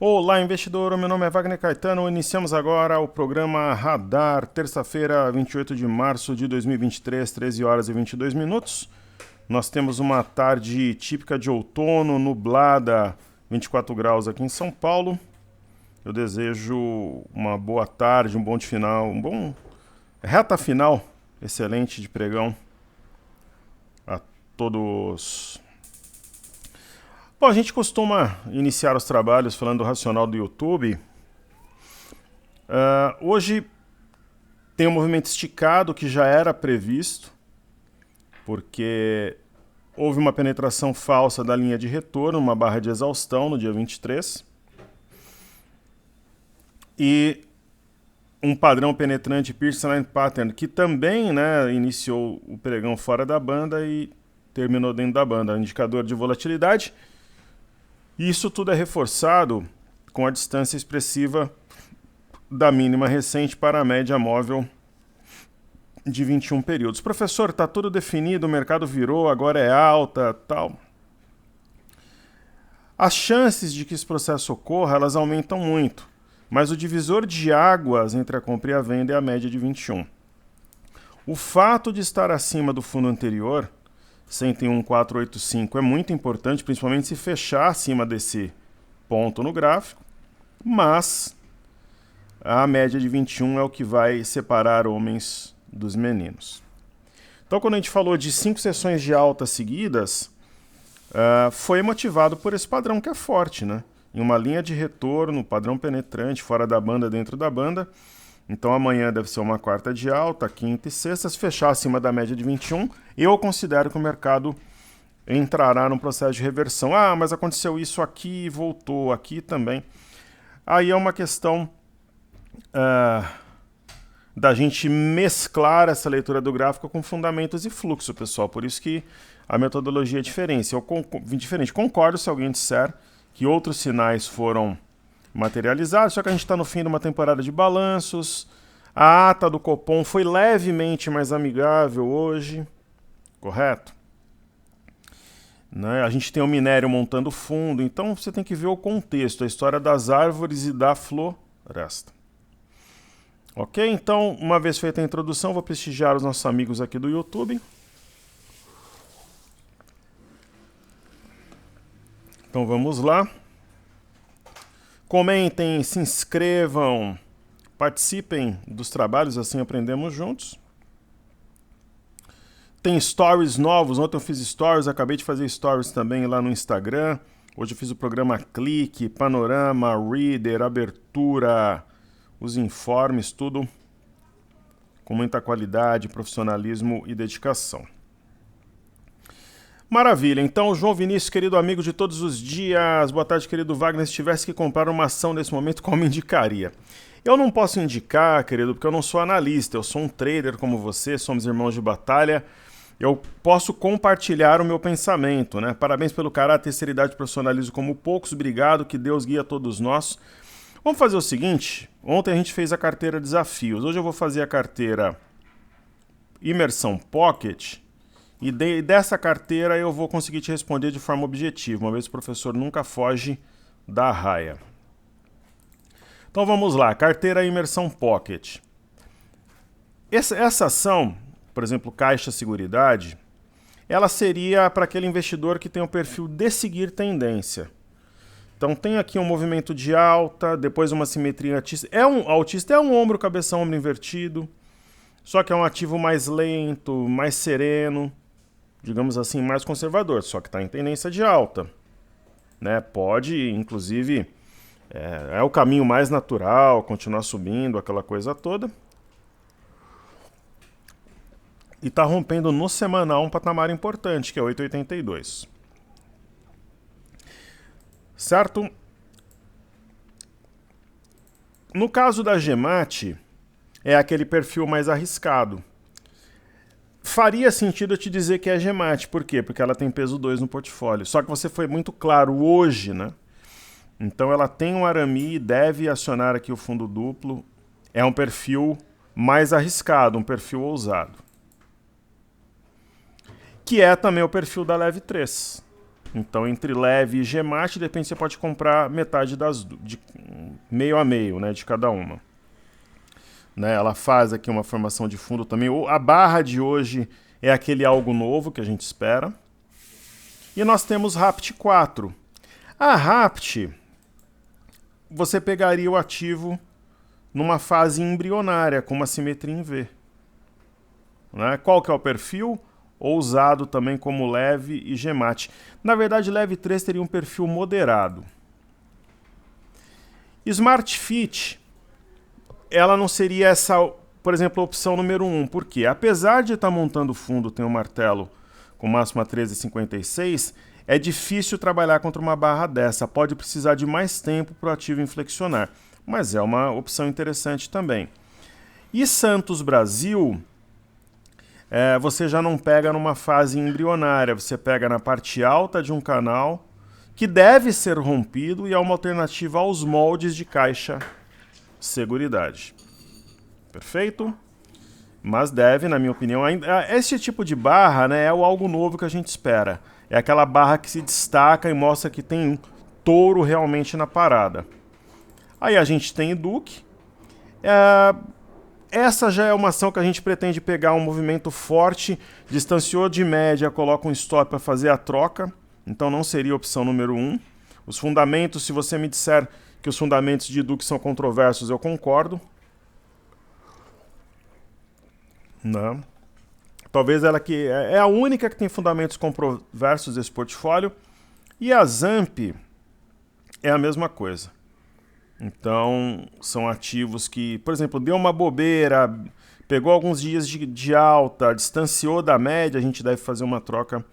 Olá, investidor. Meu nome é Wagner Caetano. Iniciamos agora o programa Radar, terça-feira, 28 de março de 2023, 13 horas e 22 minutos. Nós temos uma tarde típica de outono, nublada, 24 graus aqui em São Paulo. Eu desejo uma boa tarde, um bom final, reta final excelente de pregão a todos. Bom, a gente costuma iniciar os trabalhos falando do racional do YouTube. Hoje tem um movimento esticado que já era previsto, porque houve uma penetração falsa da linha de retorno, uma barra de exaustão no dia 23. E um padrão penetrante Pierce Line Pattern, que também iniciou o pregão fora da banda e terminou dentro da banda, indicador de volatilidade. E isso tudo é reforçado com a distância expressiva da mínima recente para a média móvel de 21 períodos. Professor, está tudo definido, o mercado virou, agora é alta, tal. As chances de que esse processo ocorra, elas aumentam muito, mas o divisor de águas entre a compra e a venda é a média de 21. O fato de estar acima do fundo anterior, 101,485, é muito importante, principalmente se fechar acima desse ponto no gráfico, mas a média de 21 é o que vai separar homens dos meninos. Então, quando a gente falou de 5 sessões de alta seguidas, foi motivado por esse padrão que é forte, né? Em uma linha de retorno, padrão penetrante, fora da banda, dentro da banda. Então amanhã deve ser uma quarta de alta, quinta e sexta. Se fechar acima da média de 21, eu considero que o mercado entrará num processo de reversão. Ah, mas aconteceu isso aqui, voltou aqui também. Aí é uma questão da gente mesclar essa leitura do gráfico com fundamentos e fluxo, pessoal. Por isso que a metodologia é diferente. Concordo se alguém disser que outros sinais foram materializados, só que a gente está no fim de uma temporada de balanços. A ata do Copom foi levemente mais amigável hoje, correto? A gente tem o minério montando fundo, então você tem que ver o contexto, a história das árvores e da floresta. Ok? Então, uma vez feita a introdução, vou prestigiar os nossos amigos aqui do YouTube. Então vamos lá. Comentem, se inscrevam, participem dos trabalhos, assim aprendemos juntos. Tem stories novos, ontem eu fiz stories, acabei de fazer stories também lá no Instagram. Hoje eu fiz o programa Clique, Panorama, Reader, Abertura, os informes, tudo com muita qualidade, profissionalismo e dedicação. Maravilha, então João Vinícius, querido amigo de todos os dias, boa tarde, querido Wagner, se tivesse que comprar uma ação nesse momento, qual me indicaria? Eu não posso indicar, querido, porque eu não sou analista, eu sou um trader como você, somos irmãos de batalha, eu posso compartilhar o meu pensamento, né? Parabéns pelo caráter, seriedade e profissionalismo como poucos, obrigado, que Deus guie a todos nós. Vamos fazer o seguinte, ontem a gente fez a carteira Desafios, hoje eu vou fazer a carteira Imersão Pocket. E dessa carteira eu vou conseguir te responder de forma objetiva, uma vez que o professor nunca foge da raia. Então vamos lá, carteira Imersão Pocket. Essa ação, por exemplo, Caixa Seguridade, ela seria para aquele investidor que tem o perfil de seguir tendência. Então tem aqui um movimento de alta, depois uma simetria altista. Autista é um ombro, cabeção, ombro invertido, só que é um ativo mais lento, mais sereno, digamos assim, mais conservador, só que está em tendência de alta. Né? Pode, inclusive, é o caminho mais natural, continuar subindo, aquela coisa toda. E está rompendo no semanal um patamar importante, que é 8,82. Certo? No caso da Gemate, é aquele perfil mais arriscado. Faria sentido eu te dizer que é a Gemate. Por quê? Porque ela tem peso 2 no portfólio. Só que você foi muito claro hoje, né? Então ela tem um Arami, deve acionar aqui o fundo duplo. É um perfil mais arriscado, um perfil ousado. Que é também o perfil da Leve 3. Então, entre leve e gemate, de repente você pode comprar metade de meio a meio, né, de cada uma. Né, ela faz aqui uma formação de fundo também. A barra de hoje é aquele algo novo que a gente espera. E nós temos RAPT 4. A RAPT, você pegaria o ativo numa fase embrionária, com uma simetria em V. Né? Qual que é o perfil? Ou usado também como leve e gemate. Na verdade, leve 3 teria um perfil moderado. Smart Fit, ela não seria essa, por exemplo, a opção número 1. Por quê? Apesar de estar montando o fundo, tem um martelo com máxima 13,56, é difícil trabalhar contra uma barra dessa. Pode precisar de mais tempo para o ativo inflexionar. Mas é uma opção interessante também. E Santos Brasil, você já não pega numa fase embrionária, você pega na parte alta de um canal que deve ser rompido e é uma alternativa aos moldes de caixa seguridade. Perfeito? Mas deve, na minha opinião, esse tipo de barra, né, é o algo novo que a gente espera. É aquela barra que se destaca e mostra que tem um touro realmente na parada. Aí a gente tem Duke. Essa já é uma ação que a gente pretende pegar um movimento forte, distanciou de média, coloca um stop para fazer a troca, então não seria a opção número 1. Os fundamentos, se você me disser que os fundamentos de Duke são controversos, eu concordo. Não. Talvez ela que é a única que tem fundamentos controversos desse portfólio. E a Zamp é a mesma coisa. Então, são ativos que, por exemplo, deu uma bobeira, pegou alguns dias de alta, distanciou da média, a gente deve fazer uma troca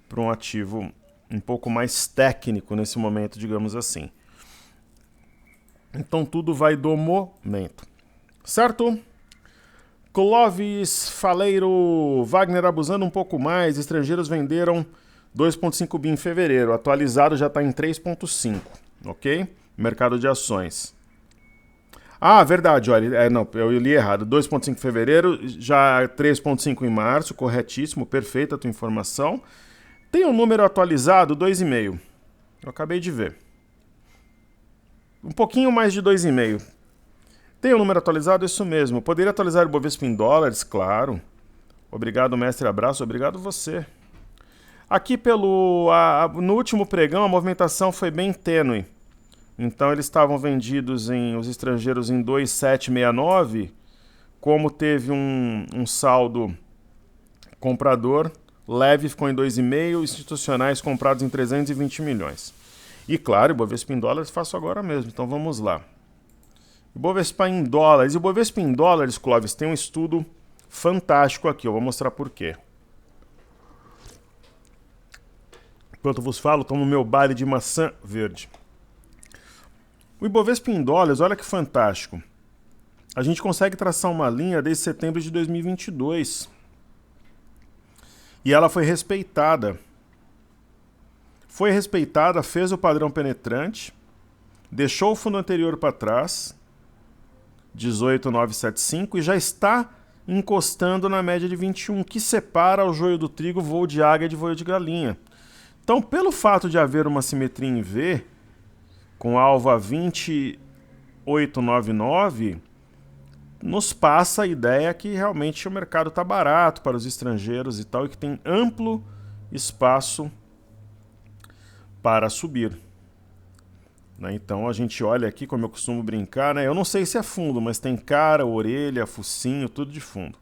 para um ativo um pouco mais técnico nesse momento, digamos assim. Então, tudo vai do momento. Certo? Clóvis Faleiro, Wagner abusando um pouco mais, estrangeiros venderam 2,5 bi em fevereiro, atualizado já está em 3,5, ok? Mercado de ações. Ah, verdade, olha, não, eu li errado. 2,5 em fevereiro, já 3,5 em março, corretíssimo, perfeita a tua informação. Tem um número atualizado, 2,5. Eu acabei de ver. Um pouquinho mais de 2,5. Tem um número atualizado? Isso mesmo. Poderia atualizar o Bovespa em dólares? Claro. Obrigado, mestre, abraço. Obrigado você. Aqui no último pregão, a movimentação foi bem tênue. Então eles estavam vendidos os estrangeiros em 2,769, como teve um saldo comprador, leve ficou em 2,5, institucionais comprados em 320 milhões. E claro, o Bovespa em dólares faço agora mesmo, então vamos lá. O Bovespa em dólares, o Bovespa em dólares, Clóvis, tem um estudo fantástico aqui, eu vou mostrar por quê. Enquanto vos falo, tomo meu baile de maçã verde. O Ibovespa em dólares, olha que fantástico. A gente consegue traçar uma linha desde setembro de 2022. E ela foi respeitada. Foi respeitada, fez o padrão penetrante, deixou o fundo anterior para trás, 18,975, e já está encostando na média de 21, que separa o joio do trigo, voo de águia de voo de galinha. Então, pelo fato de haver uma simetria em V, com alvo a 28,99, nos passa a ideia que realmente o mercado está barato para os estrangeiros e tal, e que tem amplo espaço para subir. Né? Então a gente olha aqui, como eu costumo brincar, né? Eu não sei se é fundo, mas tem cara, orelha, focinho, tudo de fundo.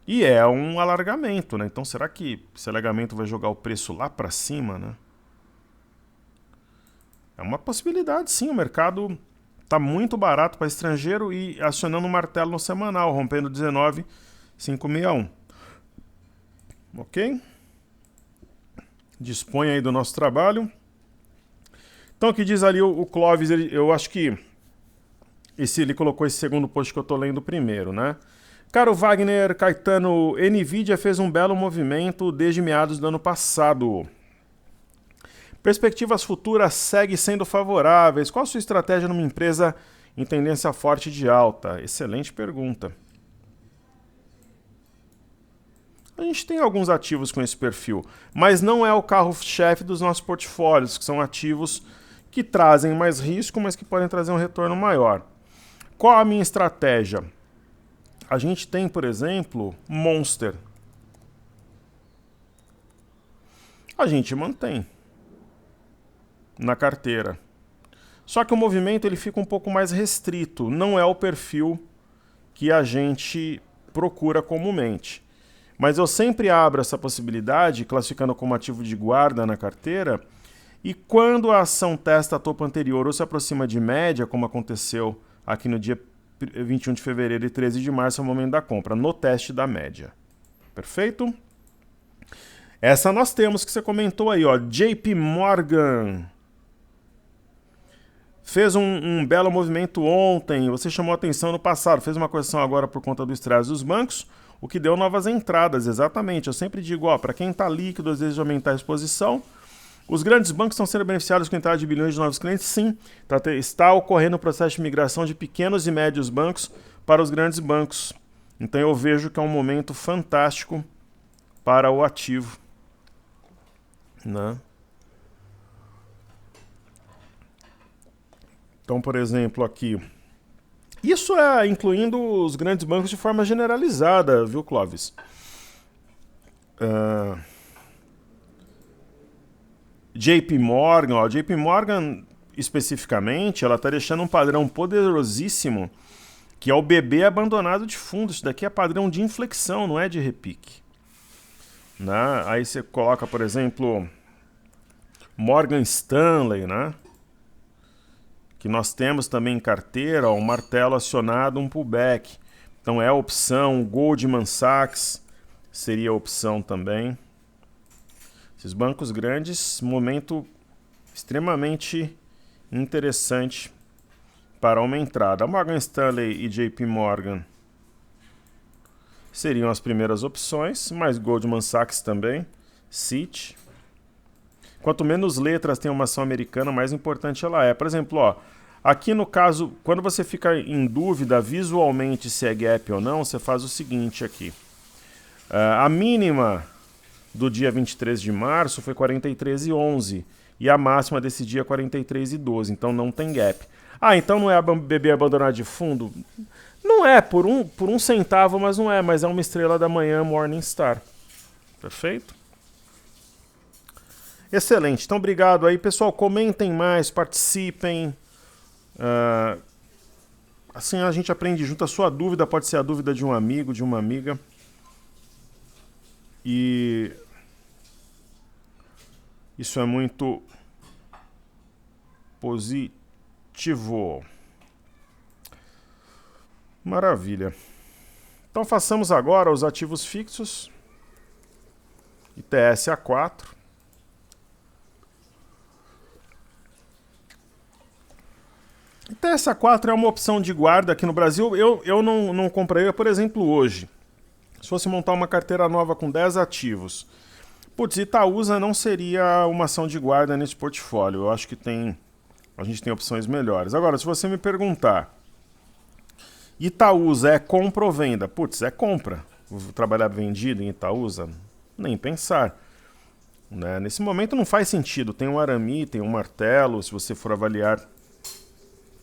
E é um alargamento, né? Então será que esse alargamento vai jogar o preço lá para cima, né? É uma possibilidade, sim. O mercado está muito barato para estrangeiro e acionando o martelo no semanal, rompendo 19,561. Ok? Dispõe aí do nosso trabalho. Então, o que diz ali o Clóvis, eu acho que ele colocou esse segundo post que eu estou lendo primeiro, né? Caro Wagner Caetano, Nvidia fez um belo movimento desde meados do ano passado. Perspectivas futuras seguem sendo favoráveis. Qual a sua estratégia numa empresa em tendência forte de alta? Excelente pergunta. A gente tem alguns ativos com esse perfil, mas não é o carro-chefe dos nossos portfólios, que são ativos que trazem mais risco, mas que podem trazer um retorno maior. Qual a minha estratégia? A gente tem, por exemplo, Monster. A gente mantém na carteira. Só que o movimento ele fica um pouco mais restrito, não é o perfil que a gente procura comumente. Mas eu sempre abro essa possibilidade, classificando como ativo de guarda na carteira, e quando a ação testa topo anterior ou se aproxima de média, como aconteceu aqui no dia 21 de fevereiro e 13 de março, é o momento da compra, no teste da média. Perfeito? Essa nós temos que você comentou aí, ó, JP Morgan. Fez um belo movimento ontem, você chamou atenção no passado, fez uma correção agora por conta do estresse dos bancos, o que deu novas entradas, exatamente. Eu sempre digo, ó, para quem está líquido, às vezes de aumentar a exposição, os grandes bancos estão sendo beneficiados com a entrada de bilhões de novos clientes? Sim, está ocorrendo o processo de migração de pequenos e médios bancos para os grandes bancos. Então eu vejo que é um momento fantástico para o ativo, né? Então, por exemplo, aqui. Isso é incluindo os grandes bancos de forma generalizada, viu, Clóvis? JP Morgan, ó, JP Morgan especificamente, ela está deixando um padrão poderosíssimo, que é o bebê abandonado de fundo. Isso daqui é padrão de inflexão, não é de repique. Né? Aí você coloca, por exemplo, Morgan Stanley, né? Que nós temos também em carteira, ó, um martelo acionado, um pullback. Então é a opção, Goldman Sachs seria a opção também. Esses bancos grandes, momento extremamente interessante para uma entrada. Morgan Stanley e JP Morgan seriam as primeiras opções, mas Goldman Sachs também, Citi. Quanto menos letras tem uma ação americana, mais importante ela é. Por exemplo, ó, aqui no caso, quando você fica em dúvida visualmente se é gap ou não, você faz o seguinte aqui. A mínima do dia 23 de março foi 43,11 e a máxima desse dia é 43,12, então não tem gap. Ah, então não é bebê abandonado de fundo? Não é, por um centavo, mas não é, mas é uma estrela da manhã Morningstar. Perfeito? Excelente, então obrigado aí, pessoal. Comentem mais, participem. Assim a gente aprende junto. A sua dúvida pode ser a dúvida de um amigo, de uma amiga. E isso é muito positivo. Maravilha. Então façamos agora os ativos fixos. ITS A4. ITS A4 é uma opção de guarda aqui no Brasil. Eu não compraria, por exemplo, hoje. Se fosse montar uma carteira nova com 10 ativos. Putz, Itaúsa não seria uma ação de guarda nesse portfólio. Eu acho que a gente tem opções melhores. Agora, se você me perguntar, Itaúsa é compra ou venda? Putz, é compra. Vou trabalhar vendido em Itaúsa? Nem pensar. Né? Nesse momento não faz sentido. Tem um arame, tem um martelo, se você for avaliar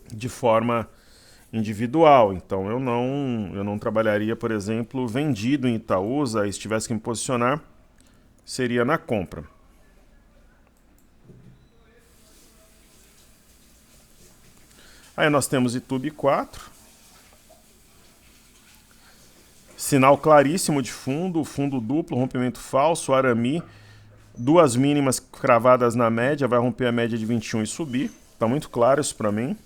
de forma individual. Então eu não trabalharia, por exemplo, vendido em Itaúsa, e se tivesse que me posicionar, seria na compra. Aí nós temos Itube 4. Sinal claríssimo de fundo, fundo duplo, rompimento falso, arame, duas mínimas cravadas na média, vai romper a média de 21 e subir. Está muito claro isso para mim.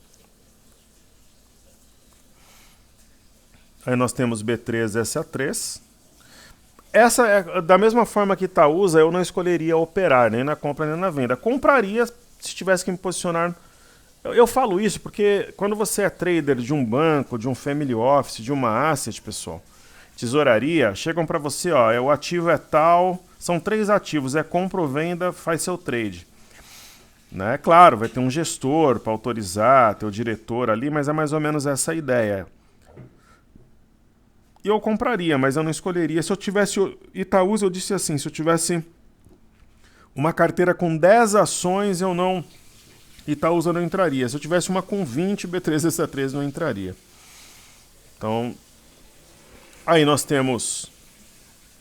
Aí nós temos B3 SA3. Essa é da mesma forma que Itaúsa, eu não escolheria operar, nem na compra nem na venda. Compraria se tivesse que me posicionar. Eu falo isso porque quando você é trader de um banco, de um family office, de uma asset, pessoal, tesouraria, chegam para você, ó, o ativo é tal, são 3 ativos, é compra ou venda, faz seu trade. Né? Claro, vai ter um gestor para autorizar, ter o diretor ali, mas é mais ou menos essa a ideia. eu compraria, mas eu não escolheria. Se eu tivesse Itaúsa, eu disse assim, se eu tivesse uma carteira com 10 ações, eu não... Itaúsa não entraria. Se eu tivesse uma com 20, B363 não entraria. Então, aí nós temos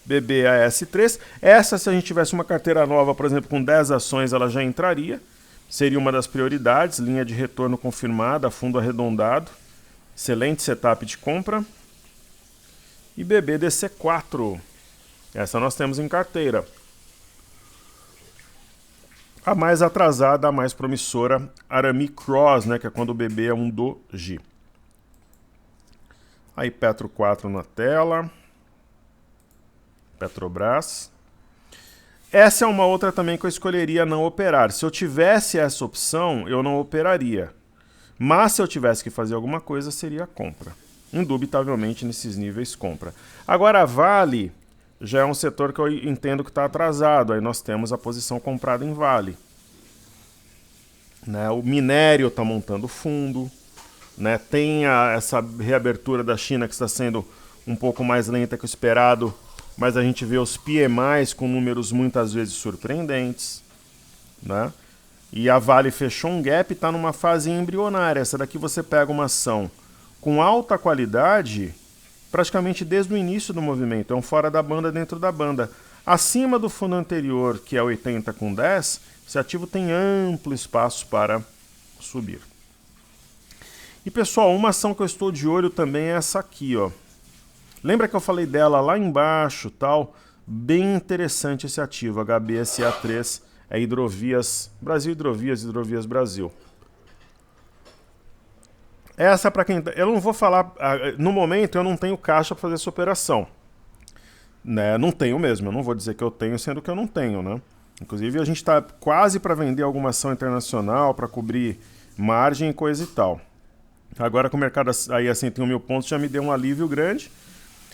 BBAS3. Essa, se a gente tivesse uma carteira nova, por exemplo, com 10 ações, ela já entraria. Seria uma das prioridades, linha de retorno confirmada, fundo arredondado. Excelente setup de compra. E BBDC4. Essa nós temos em carteira. A mais atrasada, a mais promissora, Arami Cross, né, que é quando o BB é um doji. Aí Petro 4 na tela. Petrobras. Essa é uma outra também que eu escolheria não operar. Se eu tivesse essa opção, eu não operaria. Mas se eu tivesse que fazer alguma coisa, seria compra. Indubitavelmente nesses níveis compra. Agora a Vale já é um setor que eu entendo que está atrasado. Aí nós temos a posição comprada em Vale. Né? O minério está montando fundo. Né? Tem essa reabertura da China que está sendo um pouco mais lenta que o esperado. Mas a gente vê os PMIs com números muitas vezes surpreendentes. Né? E a Vale fechou um gap e está numa fase embrionária. Essa daqui você pega uma ação com alta qualidade praticamente desde o início do movimento. É um fora da banda dentro da banda. Acima do fundo anterior, que é 80 com 10, esse ativo tem amplo espaço para subir. E pessoal, uma ação que eu estou de olho também é essa aqui, ó. Lembra que eu falei dela lá embaixo, tal? Bem interessante esse ativo, HBSA3, é Hidrovias Brasil, Hidrovias Brasil. Essa para quem... Eu não vou falar... No momento eu não tenho caixa para fazer essa operação. Né? Não tenho mesmo, eu não vou dizer que eu tenho, sendo que eu não tenho, né? Inclusive a gente está quase para vender alguma ação internacional, para cobrir margem e coisa e tal. Agora que o mercado aí assim tem 1.000 pontos, já me deu um alívio grande.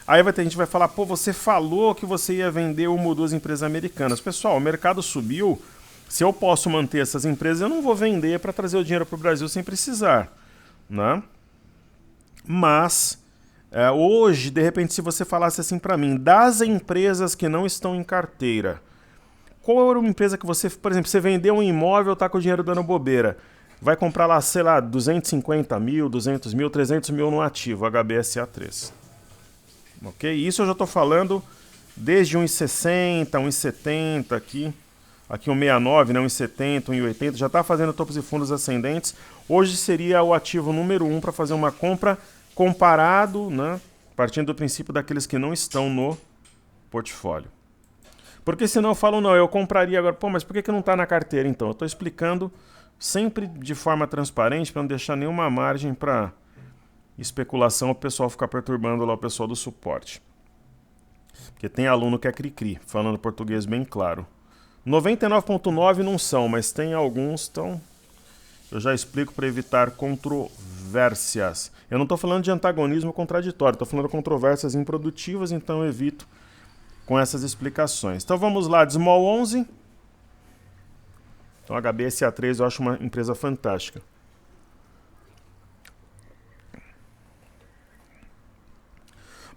Aí a gente vai falar, pô, você falou que você ia vender uma ou duas empresas americanas. Pessoal, o mercado subiu, se eu posso manter essas empresas, eu não vou vender para trazer o dinheiro para o Brasil sem precisar. Né? Mas, hoje, de repente, se você falasse assim para mim, das empresas que não estão em carteira, qual era uma empresa que você, por exemplo, você vendeu um imóvel, tá com o dinheiro dando bobeira, vai comprar lá, sei lá, 250 mil, 200 mil, 300 mil no ativo, HBSA3. Ok? Isso eu já estou falando desde 1,60, 1,70 aqui 1,69, né, 1,70, 1,80, já está fazendo topos e fundos ascendentes. Hoje seria o ativo número 1 para fazer uma compra comparado, né, partindo do princípio daqueles que não estão no portfólio. Porque senão eu falo, não, eu compraria agora, pô, mas por que não está na carteira então? Eu estou explicando sempre de forma transparente para não deixar nenhuma margem para especulação, o pessoal ficar perturbando lá o pessoal do suporte. Porque tem aluno que é cri-cri, falando português bem claro. 99,9 não são, mas tem alguns, então eu já explico para evitar controvérsias. Eu não estou falando de antagonismo contraditório, estou falando de controvérsias improdutivas, então eu evito com essas explicações. Então vamos lá, de Small 11. Então HBSA3 eu acho uma empresa fantástica.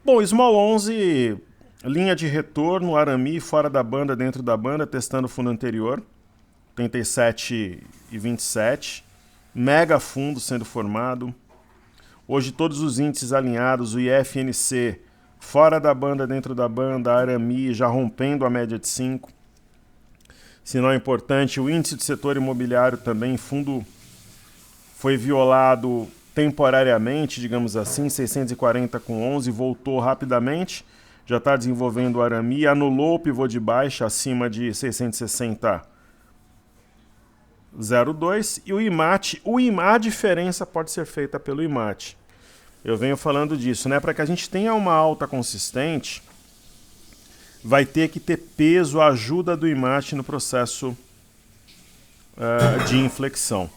Bom, Small 11, linha de retorno, Arami, fora da banda, dentro da banda, testando o fundo anterior, 87,27, mega fundo sendo formado. Hoje todos os índices alinhados, o IFNC, fora da banda, dentro da banda, Arami já rompendo a média de 5. Sinal importante, o índice do setor imobiliário também, fundo foi violado temporariamente, digamos assim, 640 com 11, voltou rapidamente, já está desenvolvendo o Arami, anulou o pivô de baixa acima de 660,02 e o IMAT, a diferença pode ser feita pelo IMAT. Eu venho falando disso, né? Para que a gente tenha uma alta consistente, vai ter que ter peso, a ajuda do IMAT no processo de inflexão.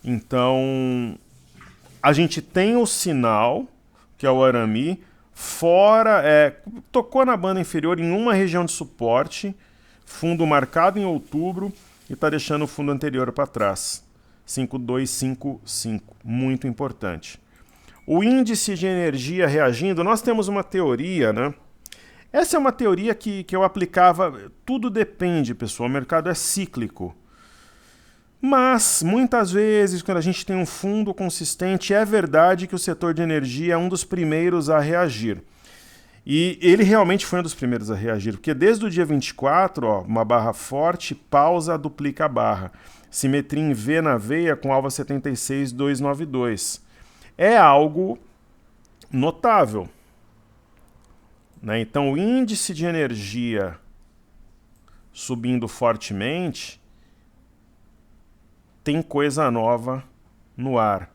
Então, a gente tem o sinal, que é o Arami, fora, tocou na banda inferior em uma região de suporte, fundo marcado em outubro e está deixando o fundo anterior para trás. 5255, muito importante. O índice de energia reagindo, nós temos uma teoria, né? Essa é uma teoria que eu aplicava, tudo depende, pessoal, o mercado é cíclico. Mas, muitas vezes, quando a gente tem um fundo consistente, é verdade que o setor de energia é um dos primeiros a reagir. E ele realmente foi um dos primeiros a reagir, porque desde o dia 24, ó, uma barra forte, pausa, duplica a barra. Simetria em V na veia com alva 76,292. É algo notável, né? Então, o índice de energia subindo fortemente tem coisa nova no ar.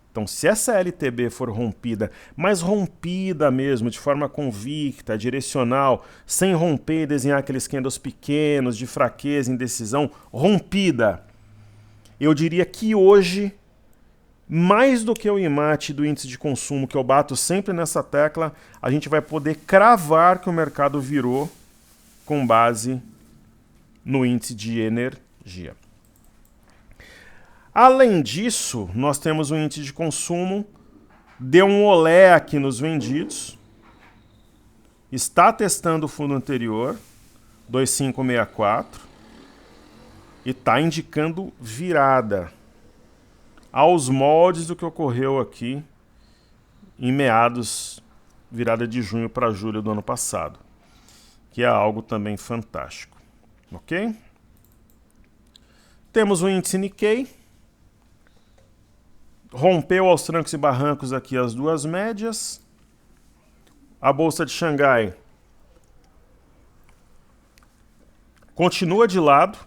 Então, se essa LTB for rompida, mas rompida mesmo, de forma convicta, direcional, sem romper e desenhar aqueles candles pequenos, de fraqueza, indecisão, rompida, eu diria que hoje, mais do que o IMAT do índice de consumo, que eu bato sempre nessa tecla, a gente vai poder cravar que o mercado virou com base no índice de energia. Além disso, nós temos o índice de consumo, deu um olé aqui nos vendidos, está testando o fundo anterior, 2564, e está indicando virada, aos moldes do que ocorreu aqui em meados, virada de junho para julho do ano passado, que é algo também fantástico, ok? Temos o índice Nikkei, rompeu aos trancos e barrancos aqui as duas médias. A Bolsa de Xangai continua de lado,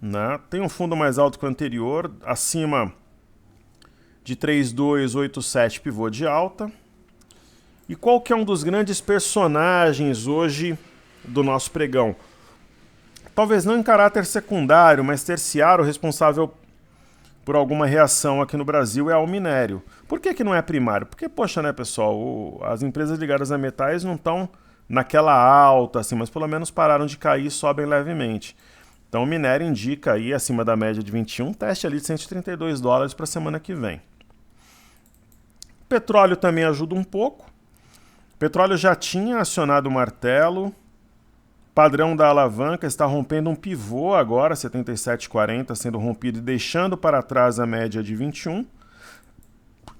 né? Tem um fundo mais alto que o anterior, acima de 3,287 pivô de alta. E qual que é um dos grandes personagens hoje do nosso pregão? Talvez não em caráter secundário, mas terciário, responsável por alguma reação aqui no Brasil é ao minério. Por que não é primário? Porque, poxa, né, pessoal, as empresas ligadas a metais não estão naquela alta, assim, mas pelo menos pararam de cair e sobem levemente. Então o minério indica aí, acima da média de 21, teste ali de $132 para a semana que vem. Petróleo também ajuda um pouco. Petróleo já tinha acionado o martelo. Padrão da alavanca está rompendo um pivô agora, 77,40, sendo rompido e deixando para trás a média de 21.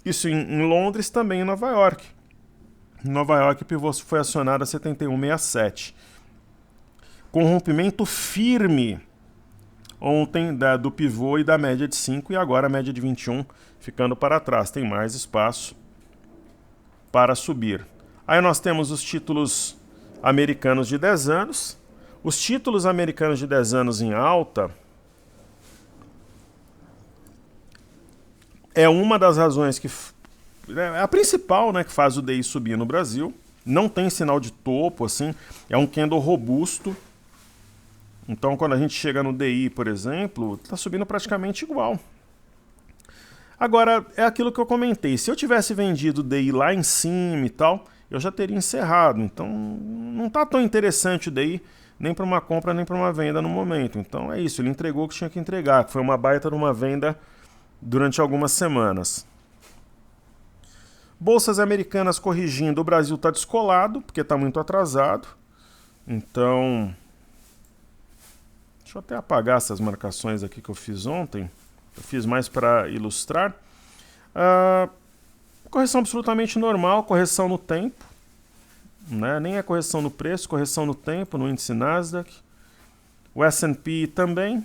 Isso em Londres, também em Nova York. Em Nova York, o pivô foi acionado a 71,67. Com rompimento firme ontem do pivô e da média de 5, e agora a média de 21 ficando para trás. Tem mais espaço para subir. Aí nós temos os títulos americanos de 10 anos. Os títulos americanos de 10 anos em alta é uma das razões que... é a principal, né, que faz o DI subir no Brasil. Não tem sinal de topo, assim. É um candle robusto. Então, quando a gente chega no DI, por exemplo, está subindo praticamente igual. Agora, é aquilo que eu comentei. Se eu tivesse vendido o DI lá em cima e tal, eu já teria encerrado. Então, não está tão interessante o DI, nem para uma compra, nem para uma venda no momento. Então, é isso. Ele entregou o que tinha que entregar, que foi uma baita de uma venda durante algumas semanas. Bolsas americanas corrigindo. O Brasil está descolado, porque está muito atrasado. Então, deixa eu até apagar essas marcações aqui que eu fiz ontem. Eu fiz mais para ilustrar. Correção absolutamente normal, correção no tempo. Né? Nem é correção no preço, correção no tempo, no índice Nasdaq. O S&P também.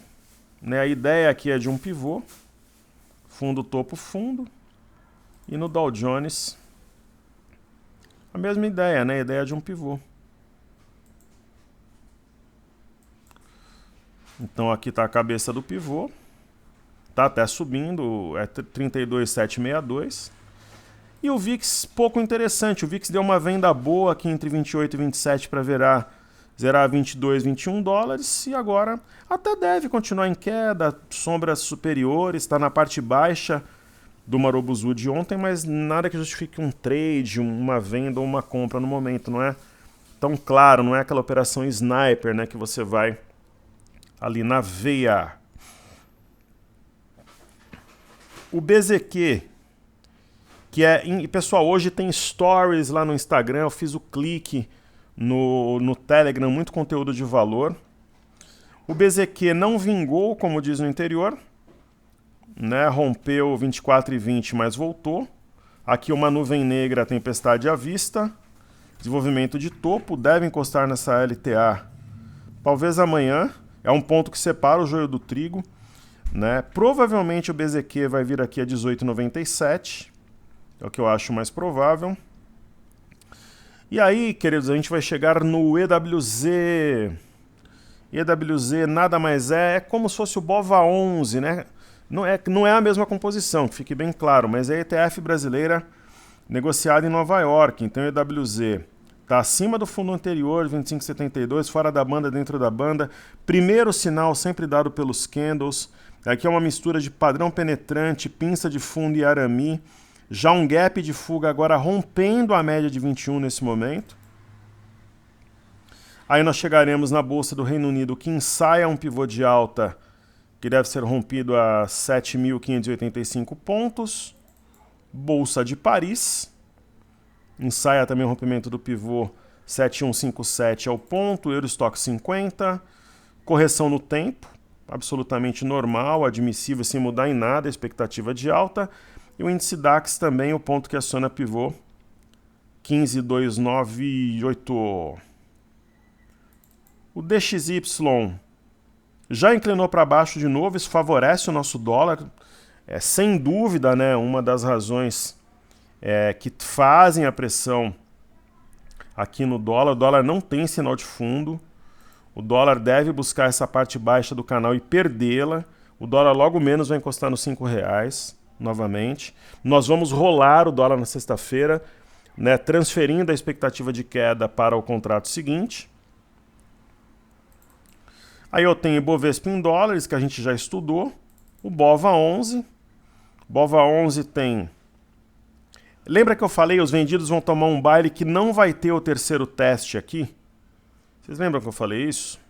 Né? A ideia aqui é de um pivô. Fundo, topo, fundo. E no Dow Jones, a mesma ideia, né? A ideia de um pivô. Então aqui está a cabeça do pivô. Está até subindo, é 32,762. E o VIX, pouco interessante. O VIX deu uma venda boa aqui entre 28 e 27 para zerar 22, 21 dólares. E agora até deve continuar em queda, sombras superiores, está na parte baixa do Marubozu de ontem, mas nada que justifique um trade, uma venda ou uma compra no momento. Não é tão claro, não é aquela operação sniper, né, que você vai ali na veia. O BZQ Pessoal, hoje tem stories lá no Instagram, eu fiz o clique no Telegram, muito conteúdo de valor. O BZQ não vingou, como diz no interior, né? Rompeu 24,20, mas voltou. Aqui uma nuvem negra, tempestade à vista. Desenvolvimento de topo, deve encostar nessa LTA. Talvez amanhã, é um ponto que separa o joio do trigo, né? Provavelmente o BZQ vai vir aqui a 18,97, é o que eu acho mais provável. E aí, queridos, a gente vai chegar no EWZ. EWZ nada mais é como se fosse o BOVA11, né? Não é a mesma composição, que fique bem claro, mas é ETF brasileira negociada em Nova York. Então, EWZ está acima do fundo anterior, 25,72, fora da banda, dentro da banda. Primeiro sinal sempre dado pelos candles. Aqui é uma mistura de padrão penetrante, pinça de fundo e arame. Já um gap de fuga agora rompendo a média de 21 nesse momento. Aí nós chegaremos na Bolsa do Reino Unido, que ensaia um pivô de alta, que deve ser rompido a 7.585 pontos. Bolsa de Paris ensaia também o rompimento do pivô 7.157 ao ponto. Eurostock 50. Correção no tempo, absolutamente normal, admissível, sem mudar em nada a expectativa de alta. E o índice DAX também, o ponto que aciona pivô 15.298. O DXY já inclinou para baixo de novo, isso favorece o nosso dólar. Sem dúvida, né, uma das razões que fazem a pressão aqui no dólar. O dólar não tem sinal de fundo. O dólar deve buscar essa parte baixa do canal e perdê-la. O dólar logo menos vai encostar nos R$5 novamente. Nós vamos rolar o dólar na sexta-feira, né, transferindo a expectativa de queda para o contrato seguinte. Aí eu tenho o Ibovespa em dólares, que a gente já estudou. O BOVA11. BOVA11 tem... Lembra que eu falei, os vendidos vão tomar um baile que não vai ter o terceiro teste aqui? Vocês lembram que eu falei isso?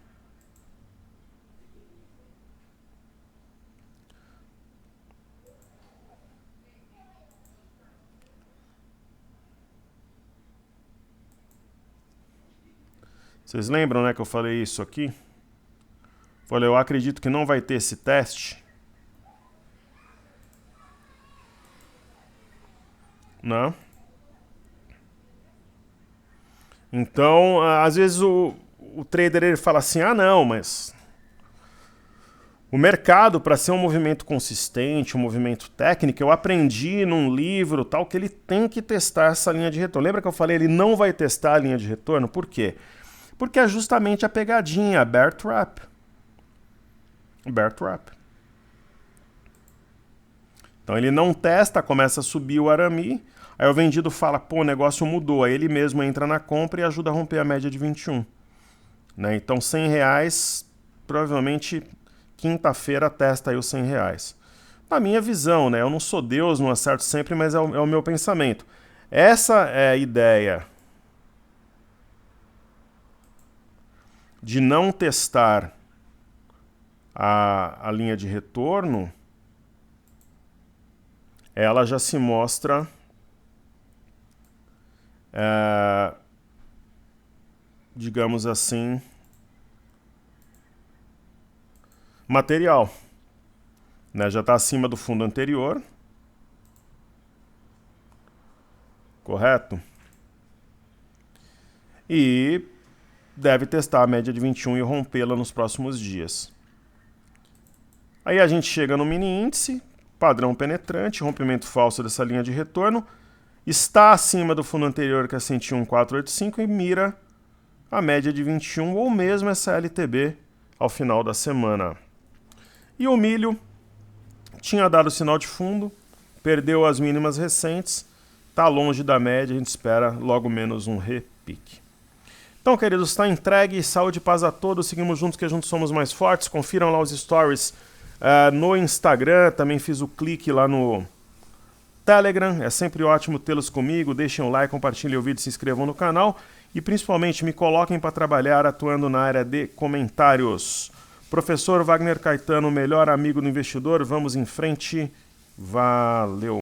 Vocês lembram, né, que eu falei isso aqui? Falei, eu acredito que não vai ter esse teste. Não? Então, às vezes o trader ele fala assim, ah não, mas o mercado, para ser um movimento consistente, um movimento técnico, eu aprendi num livro tal que ele tem que testar essa linha de retorno. Lembra que eu falei, ele não vai testar a linha de retorno? Por quê? Porque é justamente a pegadinha, a bear trap. Bear trap. Então ele não testa, começa a subir o arame, aí o vendido fala, pô, o negócio mudou, aí ele mesmo entra na compra e ajuda a romper a média de 21. Né? Então R$100, provavelmente quinta-feira testa aí os R$100. Na minha visão, né? Eu não sou Deus, não acerto sempre, mas é o meu pensamento. Essa é a ideia de não testar a linha de retorno, ela já se mostra digamos assim, material, né? Já está acima do fundo anterior, correto? E deve testar a média de 21 e rompê-la nos próximos dias. Aí a gente chega no mini índice, padrão penetrante, rompimento falso dessa linha de retorno, está acima do fundo anterior, que é 101,485, e mira a média de 21 ou mesmo essa LTB ao final da semana. E o milho tinha dado sinal de fundo, perdeu as mínimas recentes, está longe da média, a gente espera logo menos um repique. Então, queridos, está entregue, saúde e paz a todos, seguimos juntos que juntos somos mais fortes, confiram lá os stories no Instagram, também fiz o clique lá no Telegram, é sempre ótimo tê-los comigo, deixem um like, compartilhem o vídeo, se inscrevam no canal e principalmente me coloquem para trabalhar atuando na área de comentários. Professor Wagner Caetano, melhor amigo do investidor, vamos em frente, valeu!